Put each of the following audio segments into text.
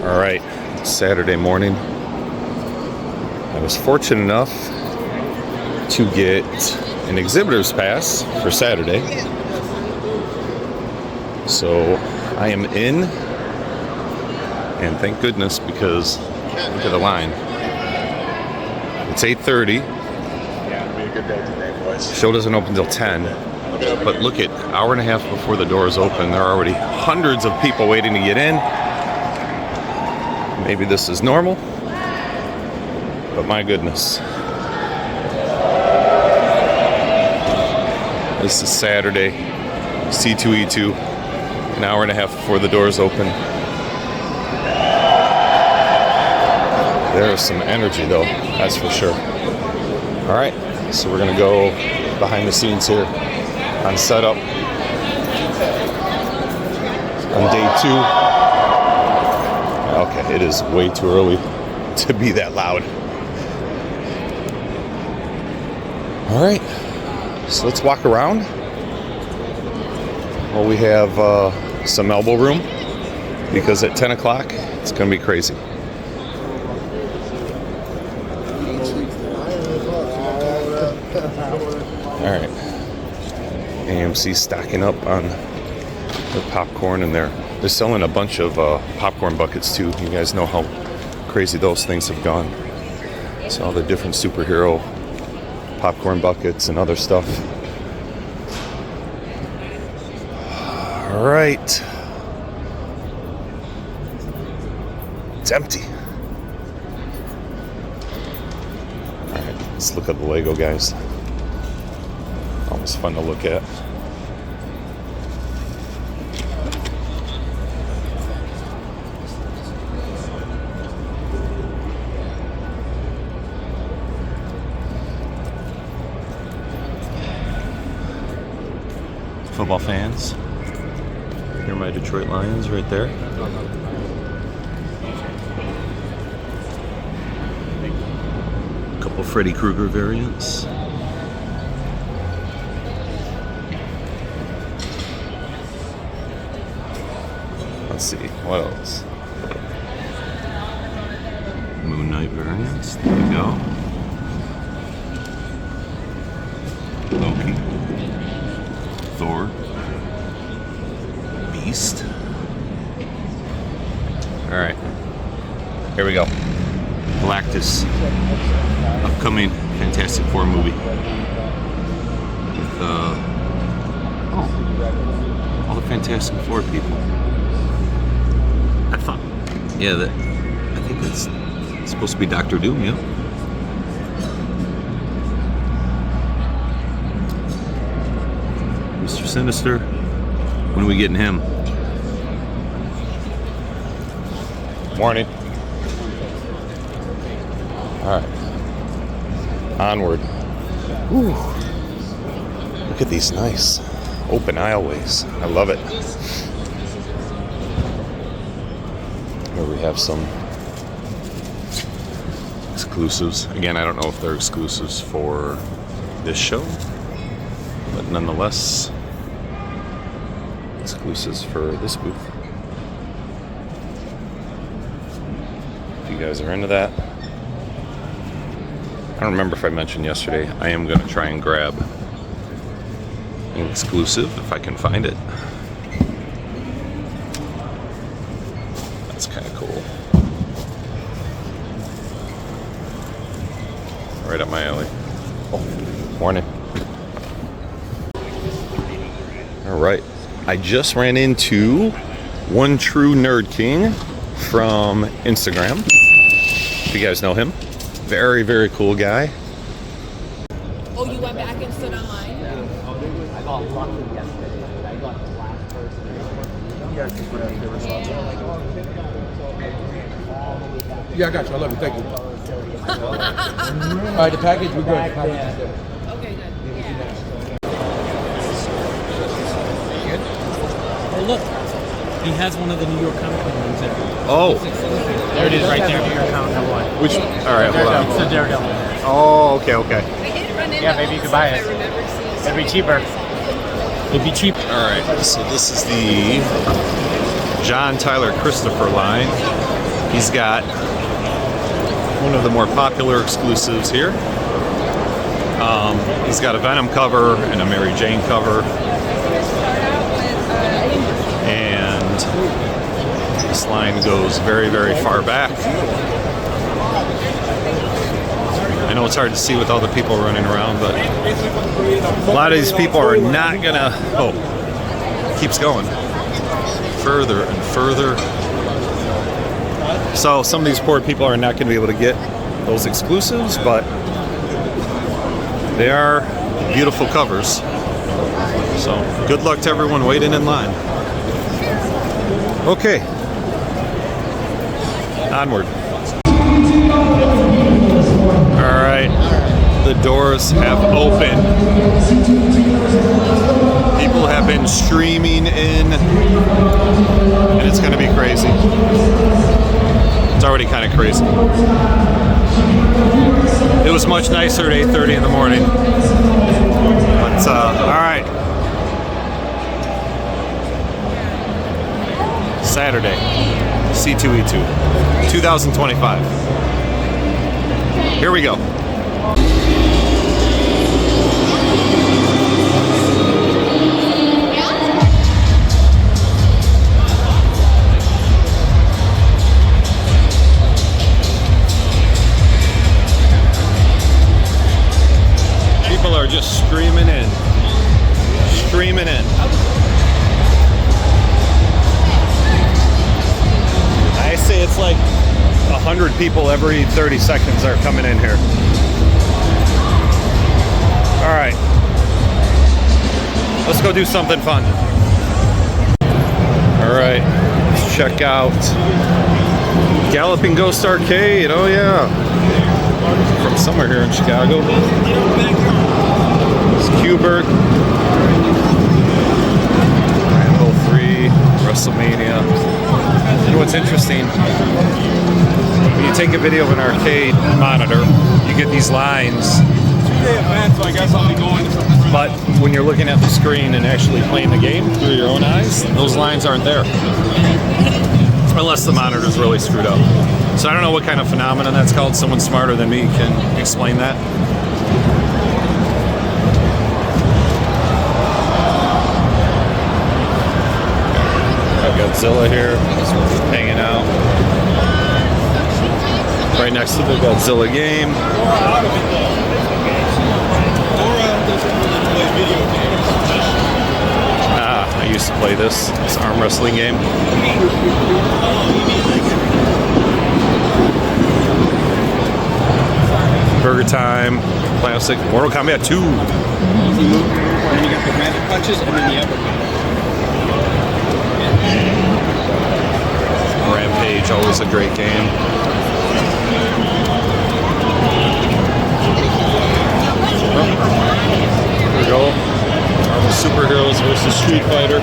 All right, Saturday morning. I was fortunate enough to get an exhibitor's pass for Saturday. So I am in, and thank goodness, because look at the line. It's 8:30. Show doesn't open until 10. But look at hour and a half before the doors open, there are already hundreds of people waiting to get in. Maybe this is normal, but my goodness. This is Saturday, C2E2, an hour and a half before the doors open. There is some energy though, that's for sure. All right, so we're gonna go behind the scenes here on setup on day 2. Okay, it is way too early to be that loud. All right, so let's walk around. Well, we have some elbow room because at 10 o'clock it's gonna be crazy. All right. AMC stocking up on the popcorn, and they're selling a bunch of popcorn buckets too. You guys know how crazy those things have gone. So all the different superhero popcorn buckets and other stuff. All right. It's empty. All right, let's look at the Lego, guys. Always fun to look at. Football fans. Here are my Detroit Lions right there. A couple Freddy Krueger variants. Let's see, what else? Moon Knight variants, there you go. Loki. Thor. Beast. Alright, here we go. Galactus. Upcoming Fantastic Four movie. With, all the Fantastic Four people. I thought, yeah, I think that's supposed to be Dr. Doom, yeah. Mr. Sinister, when are we getting him? Morning. All right, onward. Whew. Look at these nice open aisleways. I love it. Here we have some exclusives. Again, I don't know if they're exclusives for this show, but nonetheless, exclusives for this booth. If you guys are into that. I don't remember if I mentioned yesterday, I am going to try and grab an exclusive if I can find it. That's kind of cool. Right up my alley. Oh, morning. All right. I just ran into One True Nerd King from Instagram. If you guys know him. Very, very cool guy. Oh, you went back and stood online? Yeah. I got lucky yesterday. I got the last person. Yeah, I got you. I love you. Thank you. All right, the package, we're good. Okay, good. Oh, look. He has one of the New York Comic Con ones there. Oh. There it is right there, New York Comic Con one. Which? All right, hold on. It's the Daredevil. Oh, okay, okay. Yeah, maybe you could buy it. It'd be cheaper. It'd be cheap. All right, so this is the John Tyler Christopher line. He's got one of the more popular exclusives here. He's got a Venom cover and a Mary Jane cover. And this line goes very, very far back. I know it's hard to see with all the people running around, but a lot of these people are not gonna, oh, keeps going further and further. So some of these poor people are not gonna be able to get those exclusives, but they are beautiful covers. So good luck to everyone waiting in line. Okay, onward. All right, the doors have opened. People have been streaming in, and it's gonna be crazy. It's already kind of crazy. It was much nicer at 8:30 in the morning. But, all right. Saturday, C2E2, 2025. Here we go. People are just streaming in. Streaming in. I say it's like 100 people every 30 seconds are coming in here. All right. Let's go do something fun. All right. Let's check out Galloping Ghost Arcade. Oh, yeah. From somewhere here in Chicago. It's Kuberg. Rambo 3, WrestleMania. You know what's interesting? When you take a video of an arcade monitor, you get these lines. But when you're looking at the screen and actually playing the game through your own eyes, those lines aren't there. Unless the monitor's really screwed up. So I don't know what kind of phenomenon that's called. Someone smarter than me can explain that. Got Godzilla here, hanging out. Right next to the Godzilla game. I used to play this arm wrestling game. Burger Time, classic. Mortal Kombat 2. And you got the magic punches and then the uppercut. Rampage, always a great game. Here we go. Marvel Superheroes versus Street Fighter.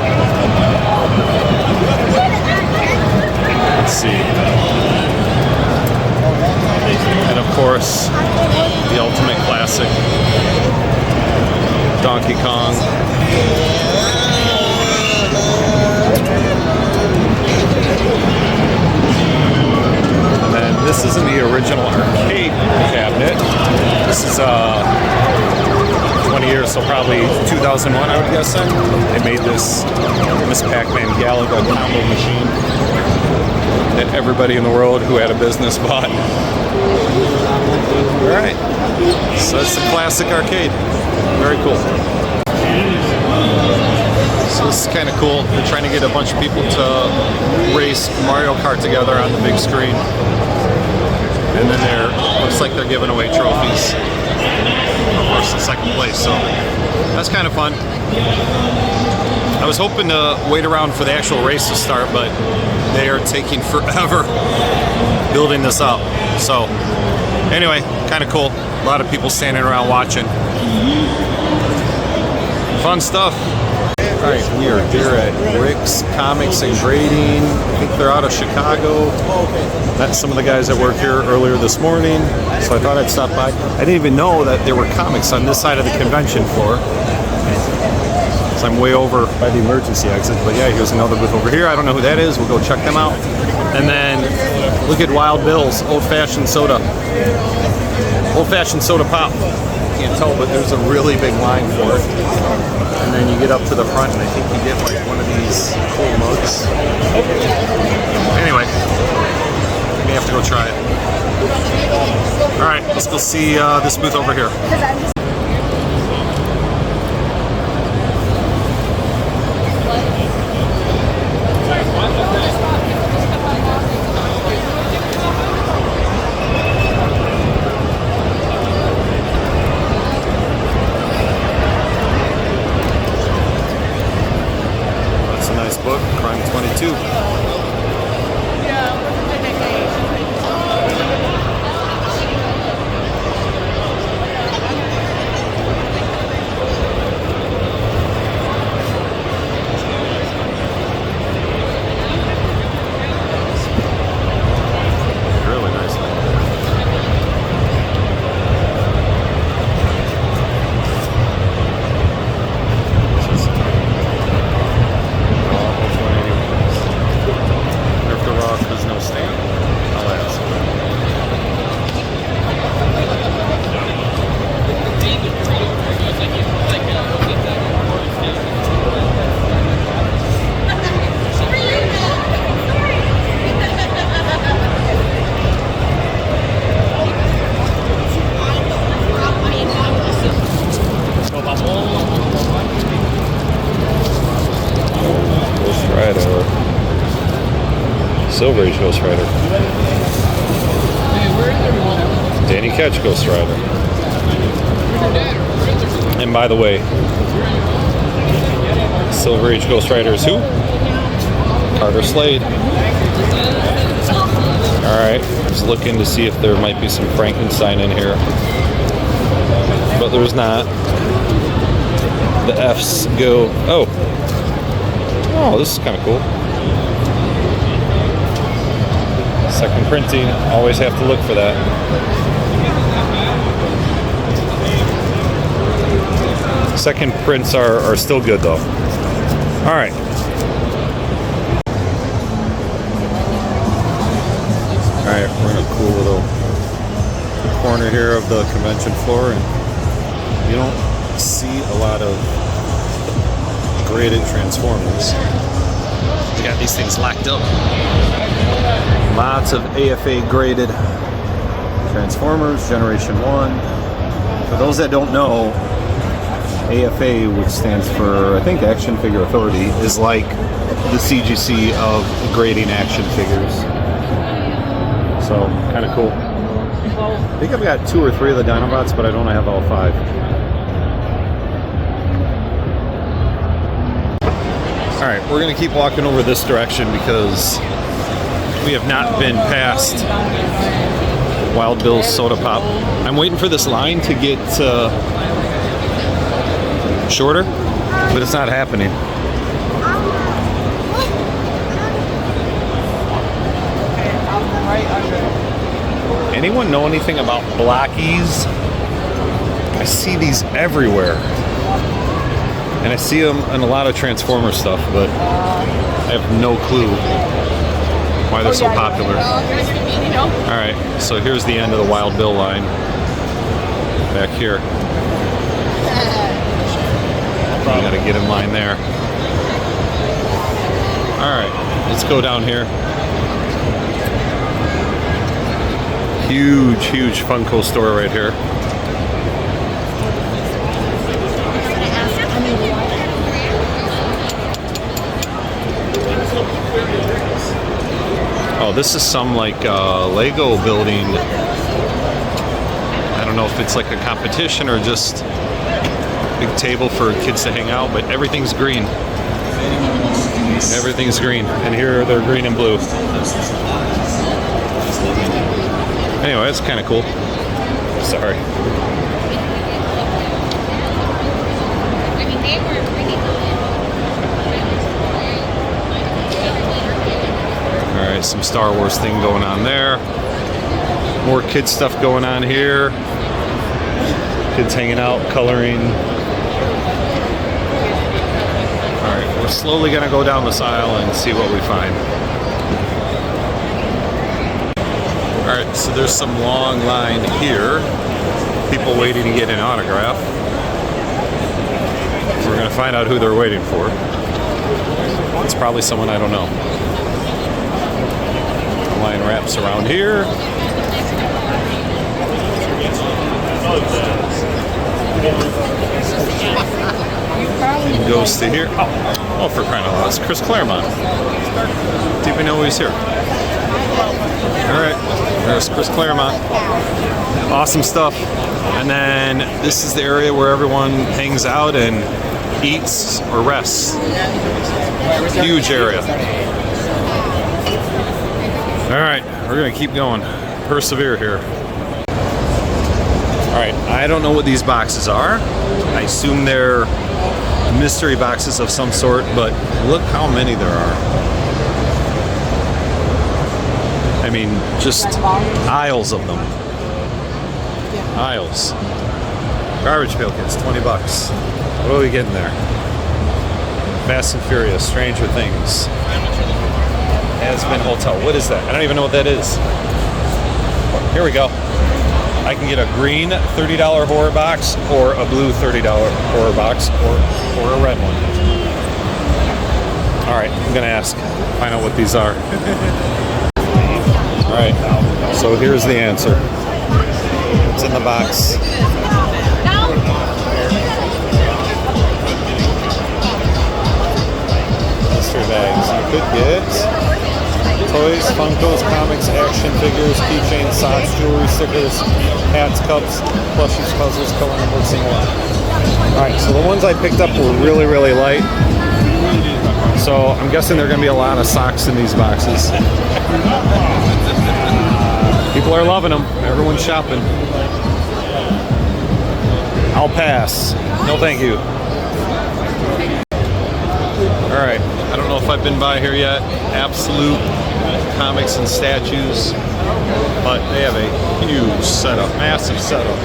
Let's see. And of course, the ultimate classic, Donkey Kong. And then this isn't the original arcade cabinet. This is 20 years, so probably 2001, I would guess. They made this Miss Pac-Man Galaga combo machine that everybody in the world who had a business bought. All right, so it's a classic arcade. Very cool. So this is kind of cool. They're trying to get a bunch of people to race Mario Kart together on the big screen. And then looks like they're giving away trophies. Of course, in second place, so that's kind of fun. I was hoping to wait around for the actual race to start, but they are taking forever building this up. So anyway, kind of cool. A lot of people standing around watching. Fun stuff. All right, we are here at Rick's Comics and Grading. I think they're out of Chicago. Met some of the guys that work here earlier this morning, so I thought I'd stop by. I didn't even know that there were comics on this side of the convention floor. So I'm way over by the emergency exit, but yeah, here's another booth over here. I don't know who that is. We'll go check them out. And then Look at Wild Bill's old-fashioned soda. Old-fashioned soda pop. Can't tell, but there's a really big line for it. And then you get up to the front, and I think you get like one of these cool mugs. Anyway, we may have to go try it. All right, let's go see this booth over here. That's a nice book, Crime 22. Silver Age Ghost Rider. Danny Ketch Ghost Rider. And by the way, Silver Age Ghost Rider is who? Carter Slade. Alright, just looking to see if there might be some Frankenstein in here. But there's not. The F's go. Oh, this is kind of cool. Second printing, always have to look for that. Second prints are still good though. All right. All right, we're in a cool little corner here of the convention floor, and you don't see a lot of graded Transformers. We got these things locked up. Lots of AFA graded Transformers, Generation 1. For those that don't know, AFA, which stands for, I think, Action Figure Authority, is like the CGC of grading action figures. So, kind of cool. I think I've got 2 or 3 of the Dinobots, but I don't have all 5. Alright, we're going to keep walking over this direction because we have not been past Wild Bill's Soda Pop. I'm waiting for this line to get shorter, but it's not happening. Anyone know anything about blockies? I see these everywhere. And I see them in a lot of Transformer stuff, but I have no clue why they're so popular. Alright, so here's the end of the Wild Bill line. Back here. You gotta get in line there. Alright, let's go down here. Huge, huge Funko store right here. Oh, this is some like Lego building. I don't know if it's like a competition or just a big table for kids to hang out, but everything's green. Everything's green, and here they're green and blue. Anyway, that's kind of cool. Sorry. Alright, some Star Wars thing going on there. More kid stuff going on here. Kids hanging out, coloring. Alright, we're slowly going to go down this aisle and see what we find. So there's some long line here. People waiting to get an autograph. We're going to find out who they're waiting for. It's probably someone I don't know. The line wraps around here. And goes to here. Oh, for crying out loud. It's Chris Claremont. Didn't even know he was here. Alright, there's Chris Claremont. Awesome stuff. And then this is the area where everyone hangs out and eats or rests. Huge area. Alright, we're going to keep going. Persevere here. Alright, I don't know what these boxes are. I assume they're mystery boxes of some sort, but look how many there are. I mean, just aisles of them. Aisles. Garbage pail kits, $20. What are we getting there? Fast and Furious, Stranger Things. Has-Been Hotel. What is that? I don't even know what that is. Here we go. I can get a green $30 horror box or a blue $30 horror box or a red one. All right, I'm gonna ask, find out what these are. All right, so here's the answer. It's in the box. Mystery bags. You could get toys, Funkos, comics, action figures, keychains, socks, jewelry, stickers, hats, cups, plushies, puzzles, coloring books, and more. Alright, so the ones I picked up were really, really light. So I'm guessing there are going to be a lot of socks in these boxes. People are loving them. Everyone's shopping. I'll pass. No thank you. Alright, I don't know if I've been by here yet. Absolute Comics and Statues, but they have a huge setup, massive setup.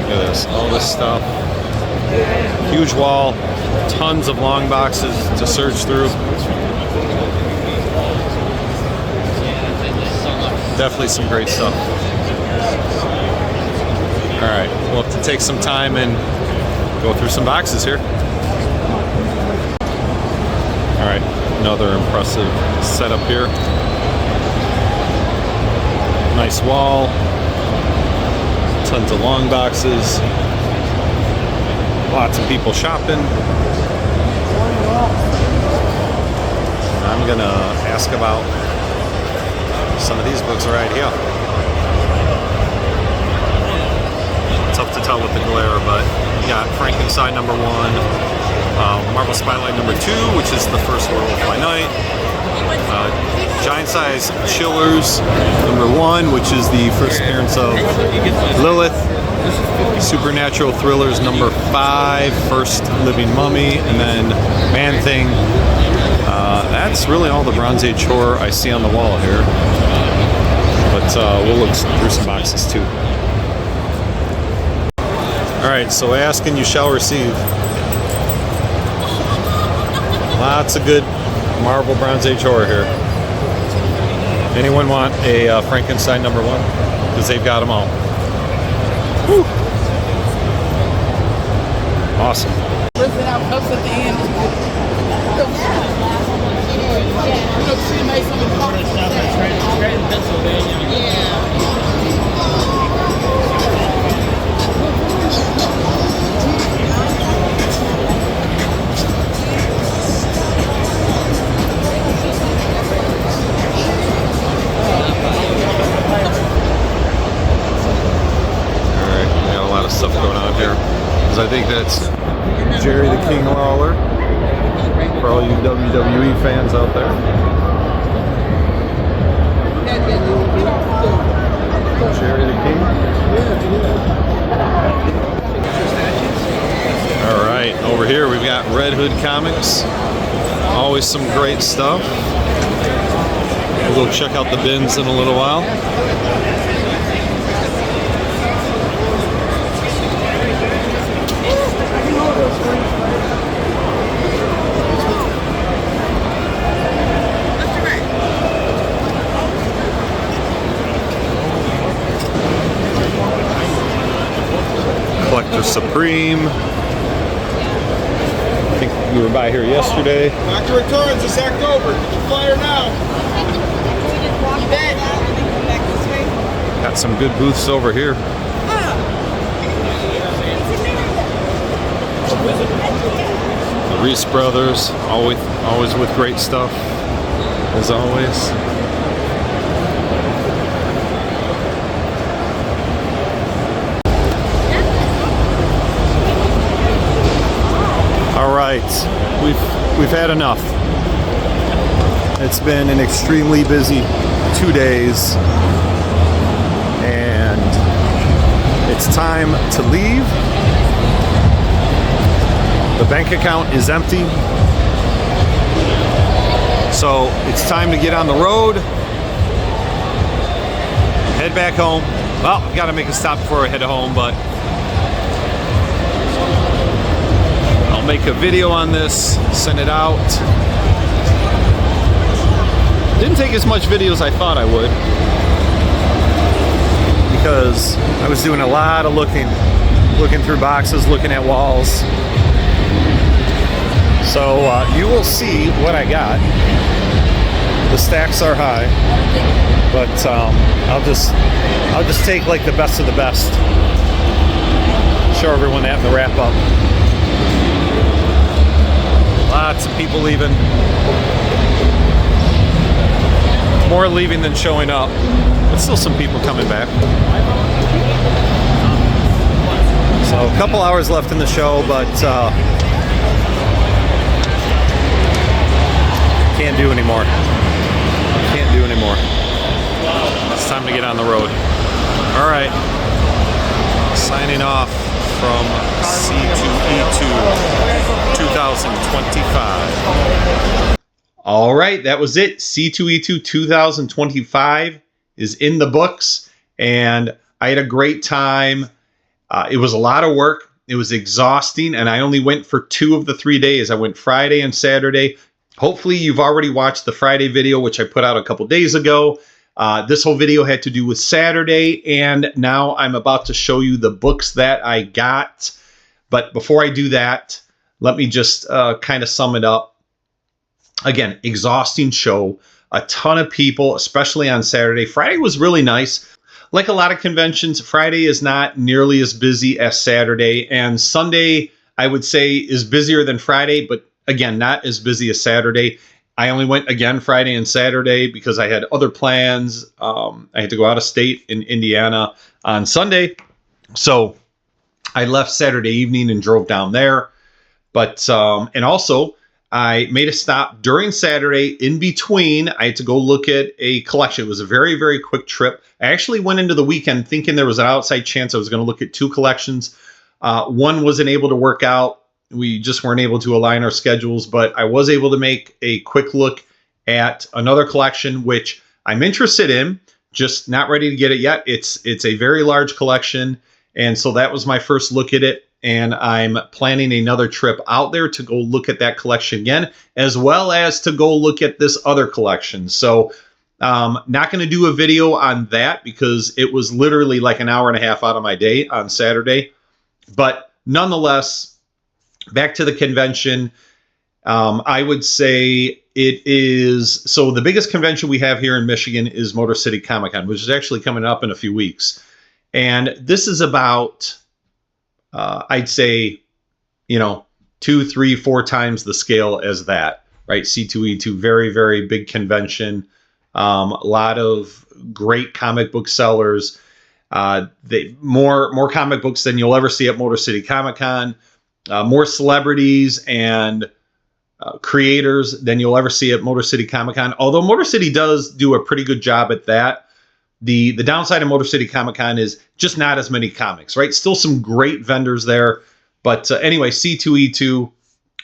Look at this, all this stuff. Huge wall, tons of long boxes to search through. Definitely some great stuff. Alright, we'll have to take some time and go through some boxes here. Alright, another impressive setup here. Nice wall. Tons of long boxes. Lots of people shopping. I'm gonna ask about some of these books right here. Tough to tell with the glare, but you got Frankenstein #1, Marvel Spotlight #2, which is the first Werewolf by Night, Giant Size Chillers #1, which is the first appearance of Lilith, Supernatural Thrillers #5, First Living Mummy, and then Man Thing. That's really all the Bronze Age horror I see on the wall here, but we'll look through some boxes too. Alright, so ask and you shall receive. Lots of good Marvel Bronze Age horror here. Anyone want a Frankenstein #1? Because they've got them all. Woo. Awesome. Stuff going on here, because I think that's Jerry the King Lawler for all you WWE fans out there. Jerry the King. All right, over here we've got Red Hood Comics. Always some great stuff. We'll go check out the bins in a little while. Supreme. I think we were by here yesterday. Doctor returns this October. Get your flyer now. You bet. Got some good booths over here. The Reese Brothers, always with great stuff, as always. All right, we've had enough. It's been an extremely busy 2 days, and it's time to leave. The bank account is empty, so it's time to get on the road, head back home. Well, I've got to make a stop before I head home, but I'll make a video on this, send it out. Didn't take as much video as I thought I would, because I was doing a lot of looking through boxes, looking at walls. So you will see what I got. The stacks are high, but I'll just take like the best of the best. Show everyone that in the wrap up. Lots of people leaving. More leaving than showing up, but still some people coming back. So a couple hours left in the show, but can't do anymore. Can't do anymore. It's time to get on the road. All right. Signing off from C2E2 2025. All right, that was it. C2E2 2025 is in the books, and I had a great time. It was a lot of work. It was exhausting, and I only went for 2 of the 3 days. I went Friday and Saturday. Hopefully you've already watched the Friday video, which I put out a couple days ago. This whole video had to do with Saturday, and now I'm about to show you the books that I got. But before I do that, let me just kind of sum it up. Again, exhausting show, a ton of people, especially on Saturday. Friday was really nice. Like a lot of conventions, Friday is not nearly as busy as Saturday, and Sunday, I would say, is busier than Friday, but again, not as busy as Saturday. I only went again Friday and Saturday because I had other plans. I had to go out of state in Indiana on Sunday. So I left Saturday evening and drove down there. But, and also I made a stop during Saturday in between. I had to go look at a collection. It was a very, very quick trip. I actually went into the weekend thinking there was an outside chance I was going to look at 2 collections. One wasn't able to work out. We just weren't able to align our schedules, but I was able to make a quick look at another collection, which I'm interested in, just not ready to get it yet. It's a very large collection, and so that was my first look at it, and I'm planning another trip out there to go look at that collection again, as well as to go look at this other collection. So not going to do a video on that because it was literally like an hour and a half out of my day on Saturday, but nonetheless, back to the convention. I would say it is, so the biggest convention we have here in Michigan is Motor City Comic Con, which is actually coming up in a few weeks. And this is about, I'd say, 2, 3, 4 times the scale as that, right? C2E2, very, very big convention. A lot of great comic book sellers. More comic books than you'll ever see at Motor City Comic Con. More celebrities and creators than you'll ever see at Motor City Comic Con. Although Motor City does do a pretty good job at that. The downside of Motor City Comic Con is just not as many comics, right? Still some great vendors there. But anyway, C2E2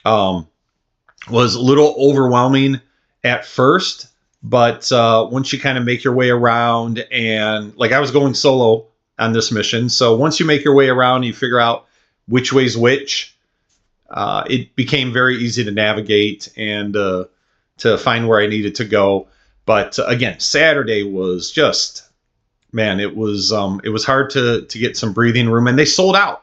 was a little overwhelming at first. But once you kind of make your way around, and like I was going solo on this mission. So once you make your way around, you figure out which way's which. It became very easy to navigate and to find where I needed to go. But again, Saturday was just, man, it was hard to get some breathing room, and they sold out.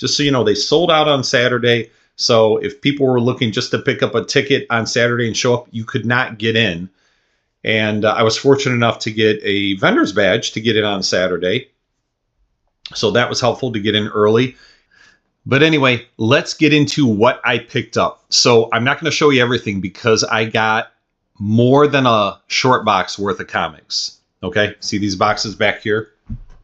just so you know, they sold out on Saturday. So if people were looking just to pick up a ticket on Saturday and show up, you could not get in. And I was fortunate enough to get a vendor's badge to get in on Saturday. So that was helpful to get in early. But anyway, let's get into what I picked up. So I'm not going to show you everything because I got more than a short box worth of comics. Okay, see these boxes back here?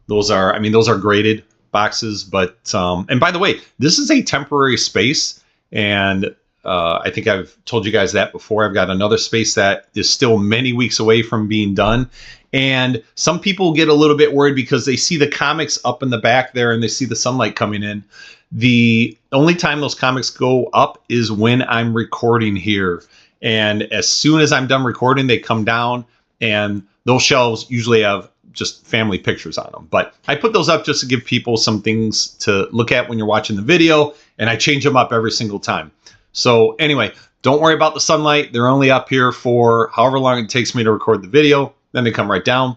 Those are graded boxes. But and by the way, this is a temporary space, and I think I've told you guys that before. I've got another space that is still many weeks away from being done. And some people get a little bit worried because they see the comics up in the back there and they see the sunlight coming in. The only time those comics go up is when I'm recording here. And as soon as I'm done recording, they come down, and those shelves usually have just family pictures on them. But I put those up just to give people some things to look at when you're watching the video, and I change them up every single time. So anyway, don't worry about the sunlight. They're only up here for however long it takes me to record the video. Then they come right down.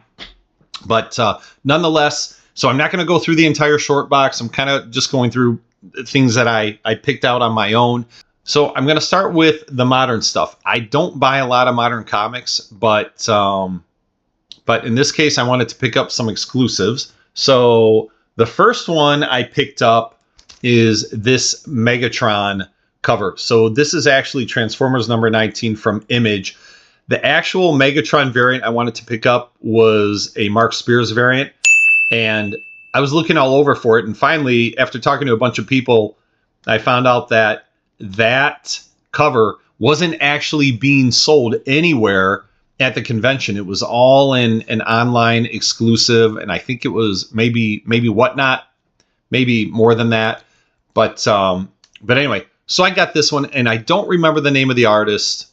But nonetheless, so I'm not going to go through the entire short box. I'm kind of just going through things that I picked out on my own. So I'm going to start with the modern stuff. I don't buy a lot of modern comics, but in this case, I wanted to pick up some exclusives. So the first one I picked up is this Megatron cover. So this is actually Transformers number 19 from Image. The actual Megatron variant I wanted to pick up was a Mark Spears variant, and I was looking all over for it. And finally, after talking to a bunch of people, I found out that that cover wasn't actually being sold anywhere at the convention. It was all in an online exclusive, and I think it was maybe Whatnot, maybe more than that. But anyway, so I got this one, and I don't remember the name of the artist,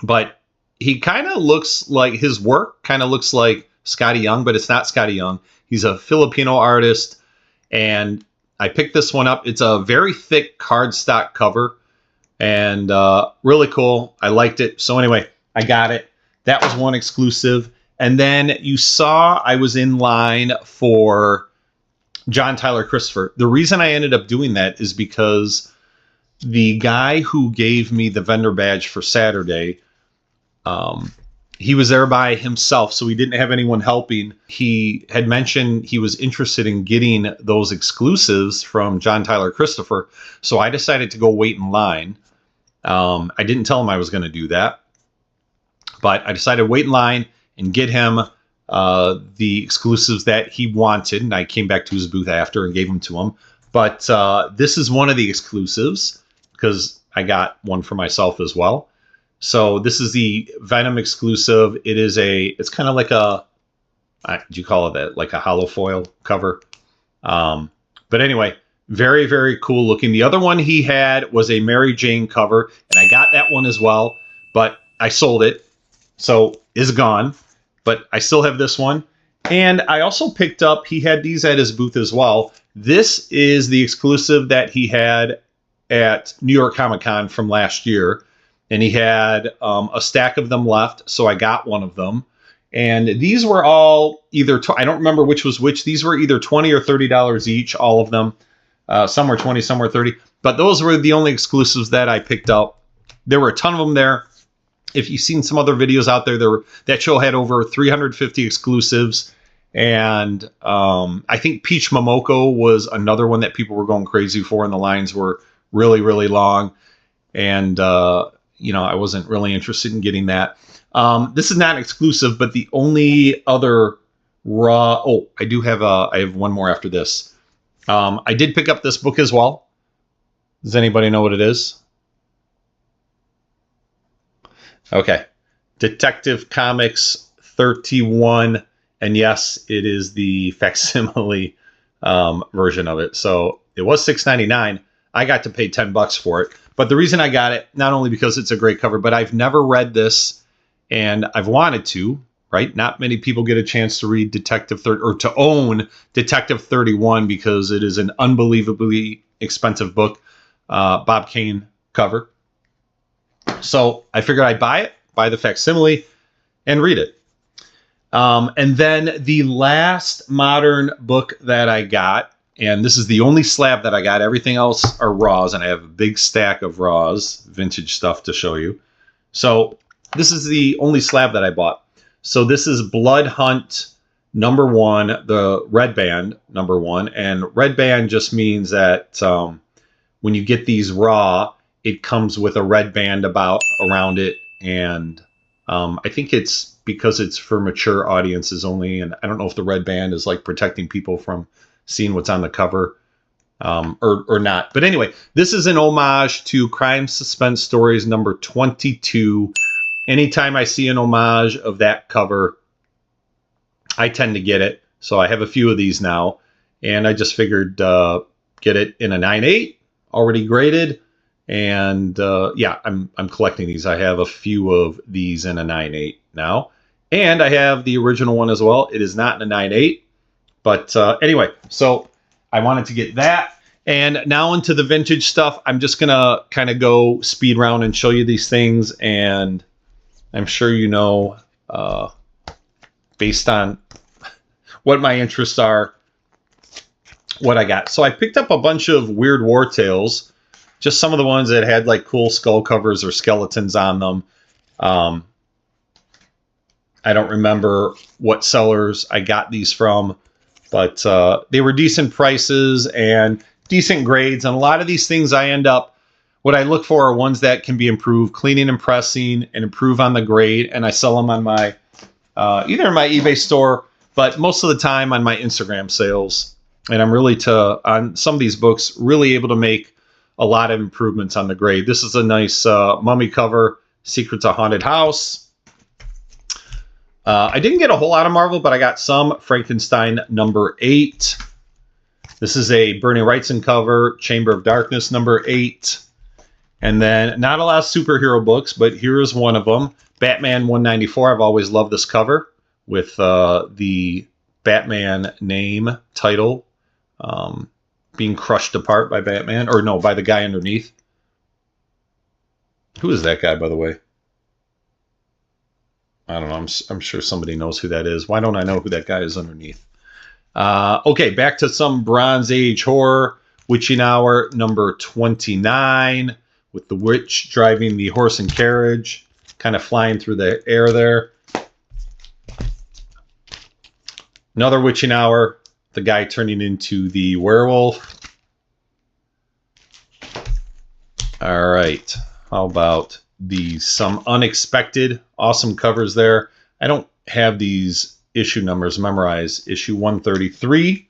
but he kind of looks like, his work kind of looks like Scotty Young, but it's not Scotty Young. He's a Filipino artist, and I picked this one up. It's a very thick cardstock cover, and really cool. I liked it. So anyway, I got it. That was one exclusive. And then you saw I was in line for John Tyler Christopher. The reason I ended up doing that is because the guy who gave me the vendor badge for Saturday, he was there by himself, so he didn't have anyone helping. He had mentioned he was interested in getting those exclusives from John Tyler Christopher, so I decided to go wait in line. I didn't tell him I was going to do that, but I decided to wait in line and get him the exclusives that he wanted, and I came back to his booth after and gave them to him. But this is one of the exclusives because I got one for myself as well. So this is the Venom exclusive. It's kind of like do you call it that? Like a hollow foil cover. But anyway, very, very cool looking. The other one he had was a Mary Jane cover, and I got that one as well, but I sold it. So it's gone, but I still have this one. And I also picked up, he had these at his booth as well. This is the exclusive that he had at New York Comic Con from last year. And he had a stack of them left, so I got one of them. And these were all either, I don't remember which was which. These were either $20 or $30 each, all of them. Some were 20, some were 30. But those were the only exclusives that I picked up. There were a ton of them there. If you've seen some other videos out there, that show had over 350 exclusives. And I think Peach Momoko was another one that people were going crazy for, and the lines were really, really long. And I wasn't really interested in getting that. This is not exclusive, but the only other raw. Oh, I have one more after this. I did pick up this book as well. Does anybody know what it is? Okay. Detective Comics 31. And yes, it is the facsimile version of it. So it was $6.99. I got to pay $10 for it. But the reason I got it, not only because it's a great cover, but I've never read this, and I've wanted to, right? Not many people get a chance to read to own Detective 31 because it is an unbelievably expensive book, Bob Kane cover. So I figured I'd buy the facsimile, and read it. And then the last modern book that I got and this is the only slab that I got. Everything else are raws, and I have a big stack of raws, vintage stuff to show you. So this is the only slab that I bought. So this is Blood Hunt #1, the red band #1, and red band just means that when you get these raw, it comes with a red band around it, and I think it's because it's for mature audiences only, and I don't know if the red band is like protecting people from seeing what's on the cover or not. But anyway, this is an homage to Crime Suspense Stories #22. Anytime I see an homage of that cover, I tend to get it. So I have a few of these now, and I just figured get it in a 9/8, already graded. And yeah, I'm collecting these. I have a few of these in a 9/8 now, and I have the original one as well. It is not in a 9/8, but anyway, so I wanted to get that. And now into the vintage stuff. I'm just gonna kind of go speed round and show you these things, and I'm sure you know, based on what my interests are, what I got. So I picked up a bunch of Weird War Tales. Just some of the ones that had like cool skull covers or skeletons on them. I don't remember what sellers I got these from, but they were decent prices and decent grades. And a lot of these things what I look for are ones that can be improved, cleaning and pressing, and improve on the grade. And I sell them on my, either in my eBay store, but most of the time on my Instagram sales. And I'm really on some of these books, really able to make a lot of improvements on the grade. This is a nice mummy cover, Secrets of Haunted House. I didn't get a whole lot of Marvel, but I got some. Frankenstein #8. This is a Bernie Wrightson cover, Chamber of Darkness #8. And then not a lot of superhero books, but here's one of them. Batman 194. I've always loved this cover with the Batman name title. Being crushed apart by Batman, or no, by the guy underneath. Who is that guy, by the way? I don't know. I'm sure somebody knows who that is. Why don't I know who that guy is underneath? Okay, back to some Bronze Age horror. Witching Hour #29, with the witch driving the horse and carriage, kind of flying through the air there. Another Witching Hour. The guy turning into the werewolf. All right. How about these? Some unexpected, awesome covers there. I don't have these issue numbers memorized. Issue 133.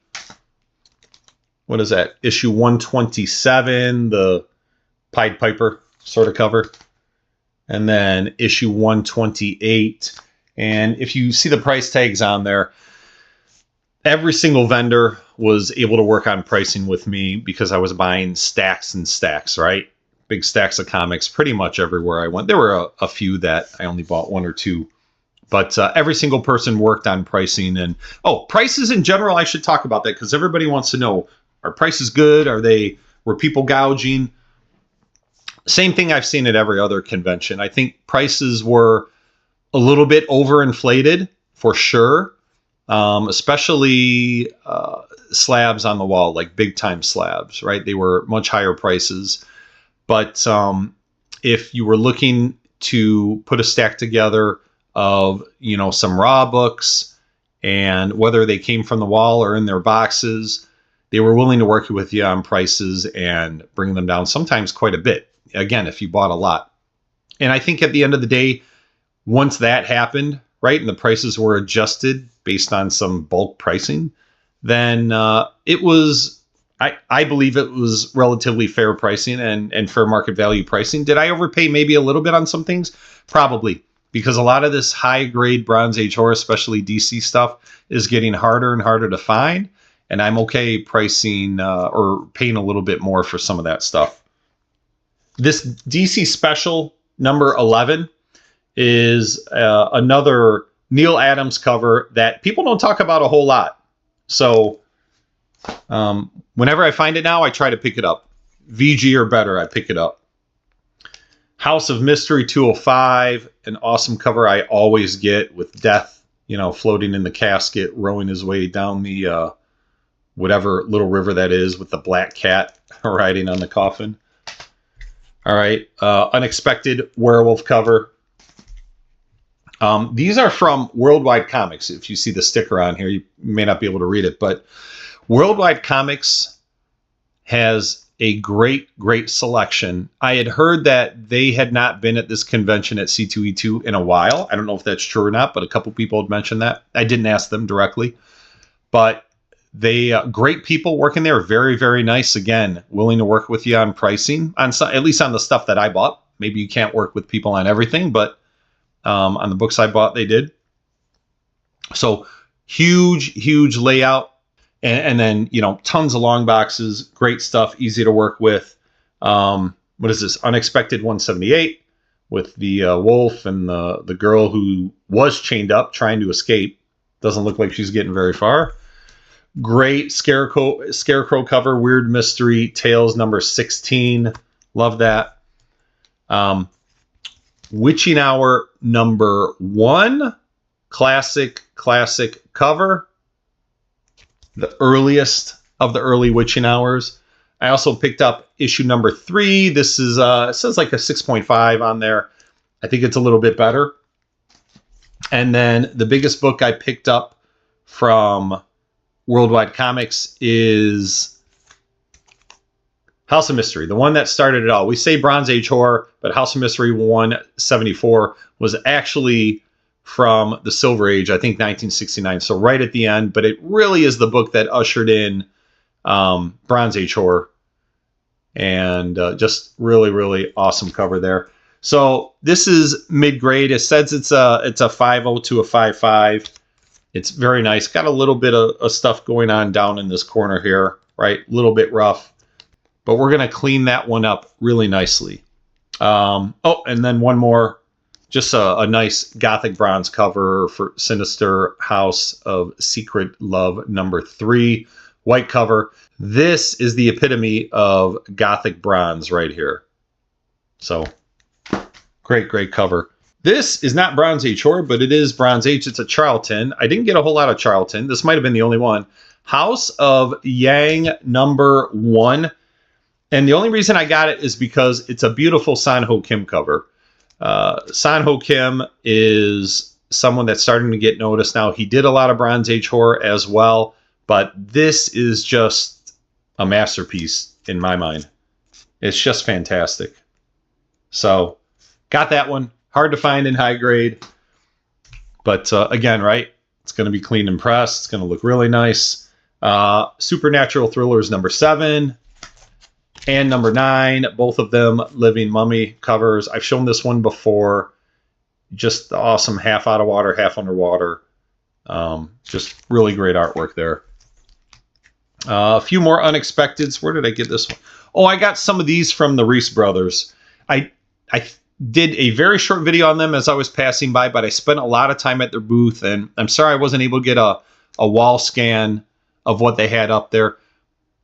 What is that? Issue 127, the Pied Piper sort of cover. And then issue 128. And if you see the price tags on there, every single vendor was able to work on pricing with me because I was buying stacks and stacks, right? Big stacks of comics pretty much everywhere I went. There were a few that I only bought one or two. But every single person worked on pricing. And, prices in general, I should talk about that because everybody wants to know, are prices good? Were people gouging? Same thing I've seen at every other convention. I think prices were a little bit overinflated for sure. Especially slabs on the wall, like big time slabs, right? They were much higher prices. But if you were looking to put a stack together of, some raw books, and whether they came from the wall or in their boxes, they were willing to work with you on prices and bring them down, sometimes quite a bit. Again, if you bought a lot. And I think at the end of the day, once that happened, right, and the prices were adjusted based on some bulk pricing, then it was, I believe it was relatively fair pricing and fair market value pricing. Did I overpay maybe a little bit on some things? Probably, because a lot of this high grade Bronze Age horror, especially DC stuff, is getting harder and harder to find. And I'm okay pricing or paying a little bit more for some of that stuff. This DC special number 11 is another Neil Adams cover that people don't talk about a whole lot. So whenever I find it now, I try to pick it up. VG or better, I pick it up. House of Mystery 205, an awesome cover I always get with Death, floating in the casket, rowing his way down the whatever little river that is with the black cat riding on the coffin. All right, Unexpected Werewolf cover. These are from Worldwide Comics. If you see the sticker on here, you may not be able to read it, but Worldwide Comics has a great selection. I had heard that they had not been at this convention at C2E2 in a while. I don't know if that's true or not, but a couple people had mentioned that. I didn't ask them directly, but they great people working there, very, very nice. Again, willing to work with you on pricing, on some, at least on the stuff that I bought. Maybe you can't work with people on everything, but on the books I bought, they did. So huge layout. And then, you know, tons of long boxes, great stuff, easy to work with. What is this? Unexpected 178 with the wolf and the girl who was chained up trying to escape. Doesn't look like she's getting very far. Great scarecrow cover, Weird Mystery Tales number 16. Love that. Witching Hour number 1. Classic cover. The earliest of the early Witching Hours. I also picked up issue number 3. This is it says like a 6.5 on there. I think it's a little bit better. And then the biggest book I picked up from Worldwide Comics is House of Mystery, the one that started it all. We say Bronze Age horror, but House of Mystery 174 was actually from the Silver Age, I think 1969. So right at the end, but it really is the book that ushered in Bronze Age horror. And just really awesome cover there. So this is mid-grade. It says it's a 5.0 to a 5.5. It's very nice. Got a little bit of stuff going on down in this corner here, right? A little bit rough. But we're going to clean that one up really nicely. Oh, and then one more. Just a nice Gothic bronze cover for Sinister House of Secret Love number 3. White cover. This is the epitome of Gothic bronze right here. So, great cover. This is not Bronze Age horror, but it is Bronze Age. It's a Charlton. I didn't get a whole lot of Charlton. This might have been the only one. House of Yang number 1. And the only reason I got it is because it's a beautiful San Ho Kim cover. San Ho Kim is someone that's starting to get noticed now. He did a lot of Bronze Age horror as well, but this is just a masterpiece in my mind. It's just fantastic. So, got that one. Hard to find in high grade. But again, right? It's going to be cleaned and pressed. It's going to look really nice. Supernatural Thrillers number 7 and number 9. Both of them Living Mummy covers. I've shown this one before. Just awesome. Half out of water, half underwater. Just really great artwork there. A few more Unexpecteds. Where did I get this one? Oh, I got some of these from the Reese brothers. I did a very short video on them as I was passing by, but I spent a lot of time at their booth, and I'm sorry I wasn't able to get a wall scan of what they had up there.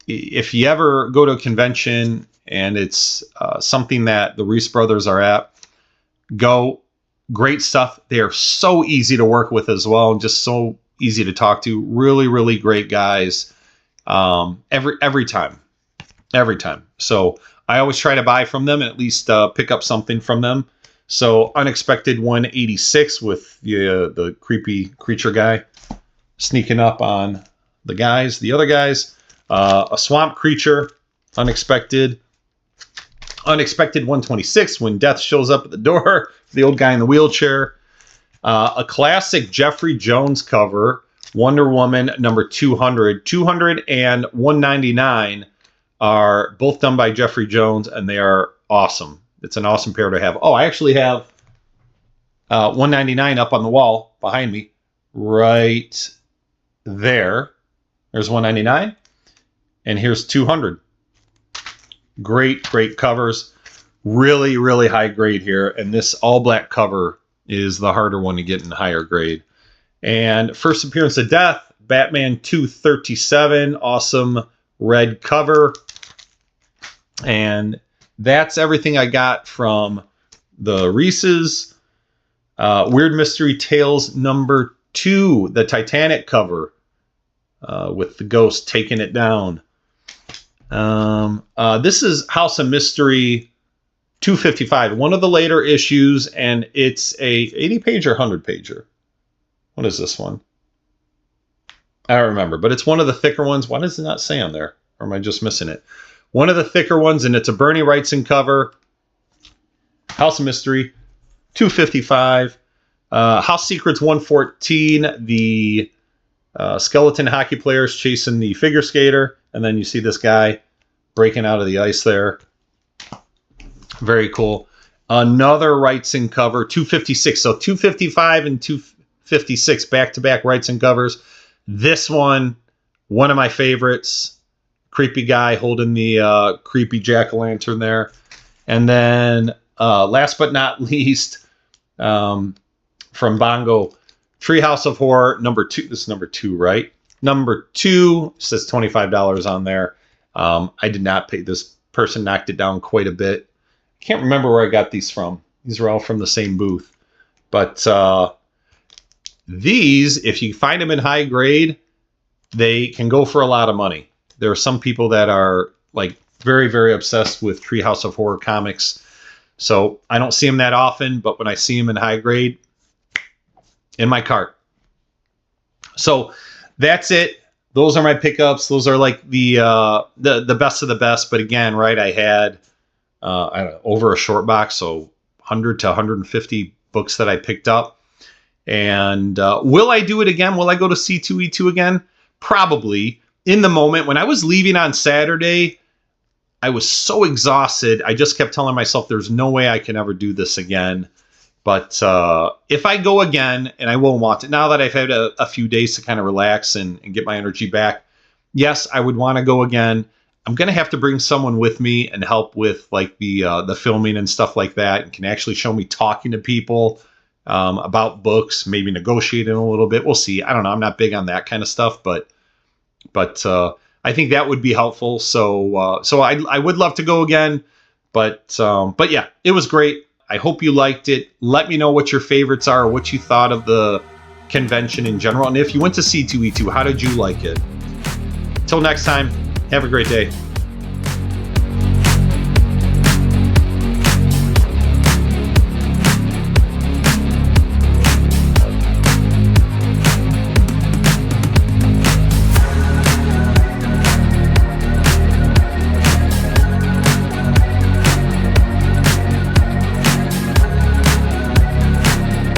If you ever go to a convention and it's something that the Reese brothers are at, go. Great stuff. They are so easy to work with as well, and just so easy to talk to. Really great guys. Every time. So I always try to buy from them and at least pick up something from them. So Unexpected 186 with the creepy creature guy sneaking up on the other guys. A swamp creature, Unexpected 126 when death shows up at the door. The old guy in the wheelchair. A classic Jeffrey Jones cover, Wonder Woman number 200. 200 and 199 are both done by Jeffrey Jones, and they are awesome. It's an awesome pair to have. Oh, I actually have 199 up on the wall behind me right there. There's 199, and here's 200. Great covers. Really high grade here, and this all black cover is the harder one to get in higher grade. And First Appearance of Death, Batman 237, awesome red cover. And that's everything I got from the Reese's. Weird Mystery Tales number 2, the Titanic cover. with the ghost taking it down. This is House of Mystery 255, one of the later issues, and it's a 80 page or 100 pager. What is this one? I don't remember, but it's one of the thicker ones. Why does it not say on there? Or am I just missing it? One of the thicker ones, and it's a Bernie Wrightson cover. House of Mystery 255. House Secrets 114. The skeleton hockey players chasing the figure skater. And then you see this guy breaking out of the ice there. Very cool. Another Wrightson cover, 256. So 255 and 256 back-to-back Wrightson covers. This one of my favorites. Creepy guy holding the creepy jack-o'-lantern there. And then last but not least, from Bongo, Treehouse of Horror number 2. This is number 2, right? Number 2 says $25 on there. I did not pay. This person knocked it down quite a bit. Can't remember where I got these from. These are all from the same booth. But these, if you find them in high grade, they can go for a lot of money. There are some people that are like very, very obsessed with Treehouse of Horror comics. So I don't see them that often, but when I see them in high grade, in my cart. So that's it. Those are my pickups. Those are like the best of the best. But again, right, I had I don't know, over a short box, so 100 to 150 books that I picked up. And will I do it again? Will I go to C2E2 again? Probably. In the moment, when I was leaving on Saturday, I was so exhausted. I just kept telling myself there's no way I can ever do this again. But if I go again, and I will want it, now that I've had a few days to kind of relax and get my energy back, yes, I would want to go again. I'm going to have to bring someone with me and help with like the filming and stuff like that, and can actually show me talking to people about books, maybe negotiating a little bit. We'll see. I don't know. I'm not big on that kind of stuff, but I think that would be helpful. So I would love to go again, but yeah, it was great. I hope you liked it. Let me know what your favorites are, what you thought of the convention in general, and if you went to C2E2, how did you like it? Till next time, have a great day.